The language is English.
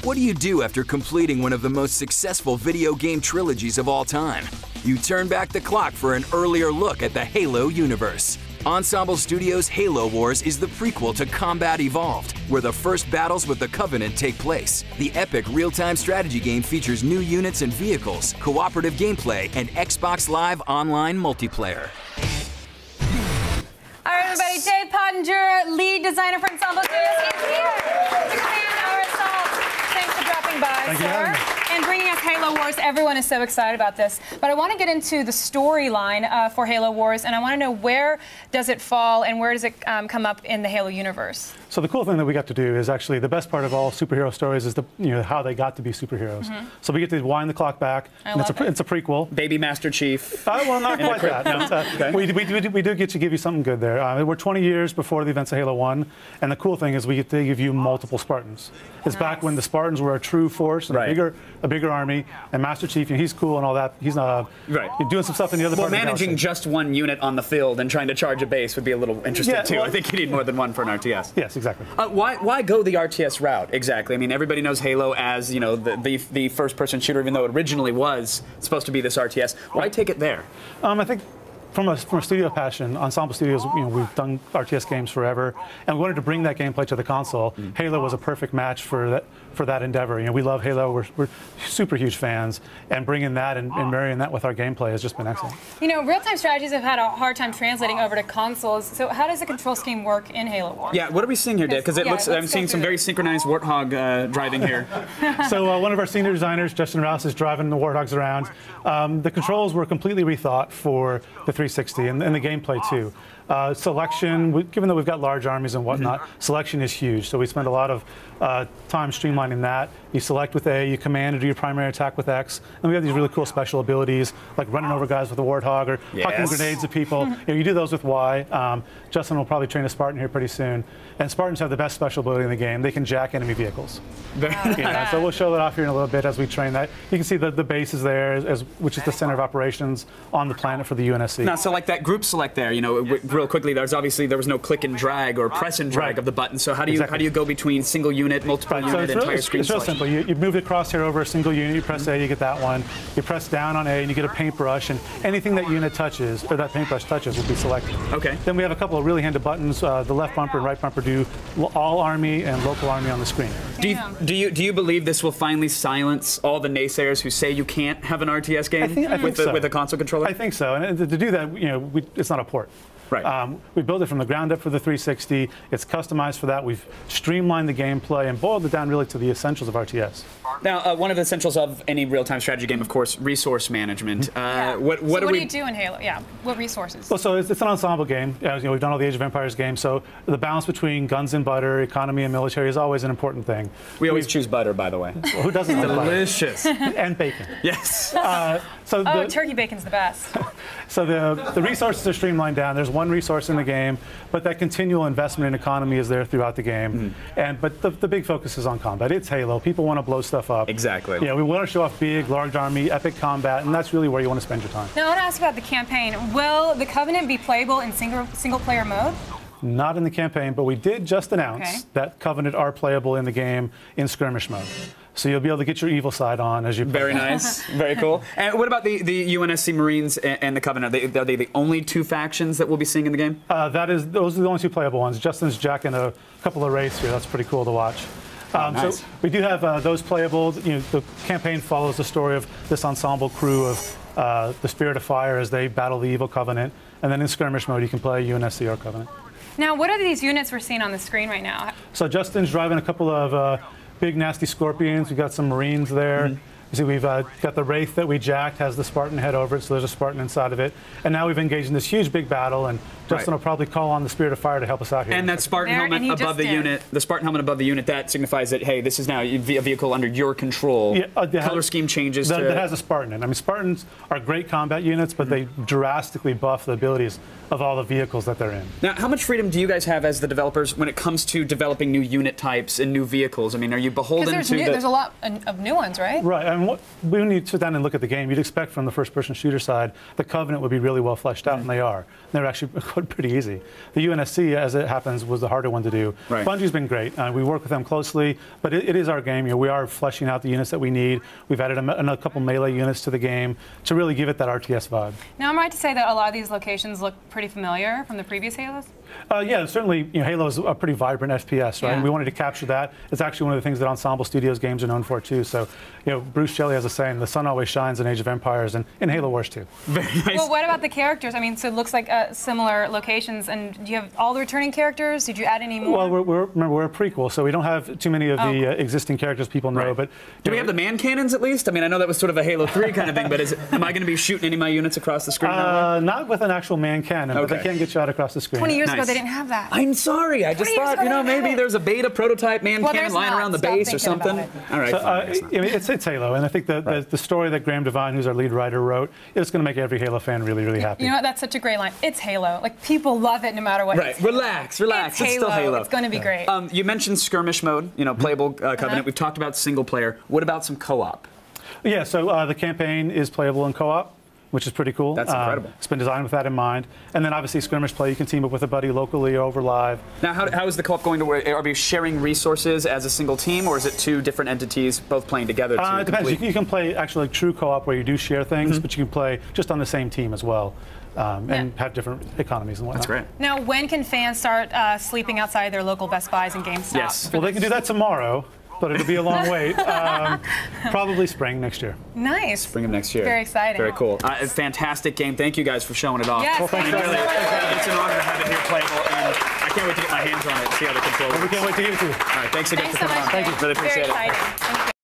What do you do after completing one of the most successful video game trilogies of all time? You turn back the clock for an earlier look at the Halo universe. Ensemble Studios' Halo Wars is the prequel to Combat Evolved, where the first battles with the Covenant take place. The epic real-time strategy game features new units and vehicles, cooperative gameplay, and Xbox Live online multiplayer. All right, everybody, Dave Pottinger, lead designer for Ensemble Studios, is here to expand our assault. Thanks for dropping by, sir. And bringing us Halo Wars. Everyone is so excited about this. But I want to get into the storyline for Halo Wars, and I want to know where does it fall and where does it come up in the Halo universe? So the cool thing that we got to do is actually the best part of all superhero stories is how they got to be superheroes. So we get to wind the clock back. It's a prequel. Baby Master Chief. Well, not quite that. No, okay. we do get to give you something good there. We're 20 years before the events of Halo 1, and the cool thing is we get to give you multiple Spartans. It's back when the Spartans were a true force and a bigger army, and Master Chief, he's cool and all that. He's doing some stuff in the other part of the galaxy. Managing just one unit on the field and trying to charge a base would be a little interesting too. I think you need more than one for an RTS. Yes, exactly. Why go the RTS route exactly? I mean, everybody knows Halo as the first-person shooter, even though it originally was supposed to be this RTS. Why take it there? I think from a studio passion, Ensemble Studios, we've done RTS games forever, and we wanted to bring that gameplay to the console. Halo was a perfect match for that endeavor. We love Halo. We're super huge fans, and bringing that and marrying that with our gameplay has just been excellent. Real-time strategies have had a hard time translating over to consoles. So how does the control scheme work in Halo Wars? Yeah, what are we seeing here, Dave? Because it looks, I'm seeing some very synchronized warthog driving here. So one of our senior designers, Justin Rouse, is driving the warthogs around. The controls were completely rethought for the 360 and the gameplay too. Selection, given that we've got large armies and whatnot, selection is huge. So we spend a lot of time streamlining that. You select with A, you command to do your primary attack with X, and we have these really cool special abilities like running over guys with a warthog or hucking grenades at people. You do those with Y. Justin will probably train a Spartan here pretty soon. And Spartans have the best special ability in the game. They can jack enemy vehicles. So we'll show that off here in a little bit as we train that. You can see the base is there, which is the center of operations on the planet for the UNSC. Now, so like that group select there, real quickly, there was no click and drag or press and drag of the button. So how do you go between single unit, multiple unit, entire screen It's real simple. You move the crosshair over a single unit, you press A, you get that one. You press down on A and you get a paintbrush, and anything that unit touches, or that paintbrush touches, will be selected. Okay. Then we have a couple of really handy buttons. The left bumper and right bumper do all army and local army on the screen. Do you believe this will finally silence all the naysayers who say you can't have an RTS game with a console controller? I think so. And to do that, it's not a port. Right. We built it from the ground up for the 360. It's customized for that. We've streamlined the gameplay and boiled it down really to the essentials of RTS. Now, one of the essentials of any real-time strategy game, of course, resource management. What do you do in Halo? Yeah, what resources? Well, so it's an ensemble game. We've done all the Age of Empires games, so the balance between guns and butter, economy and military is always an important thing. We always choose butter, by the way. Well, who doesn't like butter? Delicious. And bacon. Yes. Turkey bacon's the best. So the resources are streamlined down. There's one resource in the game, but that continual investment in economy is there throughout the game. But the big focus is on combat. It's Halo. People want to blow stuff up. Exactly. We want to show off big, large army, epic combat, and that's really where you want to spend your time. Now, I want to ask about the campaign. Will the Covenant be playable in single-player mode? Not in the campaign, but we did just announce that Covenant are playable in the game in skirmish mode. So you'll be able to get your evil side on as you play. Very nice. Very cool. And what about the UNSC Marines and the Covenant? Are they the only two factions that we'll be seeing in the game? Those are the only two playable ones. Justin's jacking a couple of wraiths here. That's pretty cool to watch. Nice. So we do have those playable. The campaign follows the story of this ensemble crew of the Spirit of Fire as they battle the evil Covenant. And then in skirmish mode, you can play UNSC or Covenant. Now, what are these units we're seeing on the screen right now? So Justin's driving a couple of big, nasty Scorpions. We've got some Marines there. You see, we've got the Wraith that we jacked, has the Spartan head over it, so there's a Spartan inside of it. And now we've engaged in this huge, big battle, and Justin will probably call on the Spirit of Fire to help us out here. And that Spartan helmet above the unit, that signifies that, hey, this is now a vehicle under your control. Color scheme changes. That has a Spartan in it. I mean, Spartans are great combat units, but they drastically buff the abilities of all the vehicles that they're in. Now, how much freedom do you guys have as the developers when it comes to developing new unit types and new vehicles? I mean, are you beholden to there's a lot of new ones, right? Right. I mean, And when you sit down and look at the game, you'd expect from the first-person shooter side, the Covenant would be really well fleshed out, and they are. They're actually pretty easy. The UNSC, as it happens, was the harder one to do. Right. Bungie's been great. We work with them closely, but it is our game. We are fleshing out the units that we need. We've added a couple melee units to the game to really give it that RTS vibe. Now, I'm right to say that a lot of these locations look pretty familiar from the previous Halos? Yeah, certainly. Halo is a pretty vibrant FPS, right? Yeah. And we wanted to capture that. It's actually one of the things that Ensemble Studios games are known for too. So, Bruce Shelley has a saying: "The sun always shines in Age of Empires and in Halo Wars too." Very nice. Well, what about the characters? I mean, so it looks like similar locations. And do you have all the returning characters? Did you add any more? Well, remember, we're a prequel, so we don't have too many of the existing characters people know. Right. But do we have the man cannons at least? I mean, I know that was sort of a Halo 3 kind of thing, but am I going to be shooting any of my units across the screen? Not with an actual man cannon, but they can get shot across the screen. 20 years ago, they didn't have that. I'm sorry. I just thought, maybe there's a beta prototype man cannon lying around the base or something. All right. So, it's Halo, and I think the story that Graham Devine, who's our lead writer, wrote, is going to make every Halo fan really, really happy. You know what? That's such a great line. It's Halo. Like, people love it no matter what. Right. Relax. It's still Halo. It's going to be great. You mentioned skirmish mode, playable Covenant. We've talked about single player. What about some co-op? Yeah, so the campaign is playable in co-op, which is pretty cool. That's incredible. It's been designed with that in mind. And then obviously skirmish play, you can team up with a buddy locally or over live. Now, how is the co-op going to work? Are we sharing resources as a single team, or is it two different entities both playing together? It depends. You can play actually true co-op where you do share things, but you can play just on the same team as well. And have different economies and whatnot. That's great. Now, when can fans start sleeping outside their local Best Buys and GameStop? Yes. Well, they can do that tomorrow, but it'll be a long wait. Probably spring next year. Nice. Spring of next year. Very exciting. Very cool. It's a fantastic game. Thank you guys for showing it off. Yes, well, thanks, thank you. It's an honor to have it here playable, and I can't wait to get my hands on it and see how the controls work. We can't wait to hear it too. All right, thanks again Thanks for so coming much. on. Thank you. Really appreciate Very it. exciting. Thank you.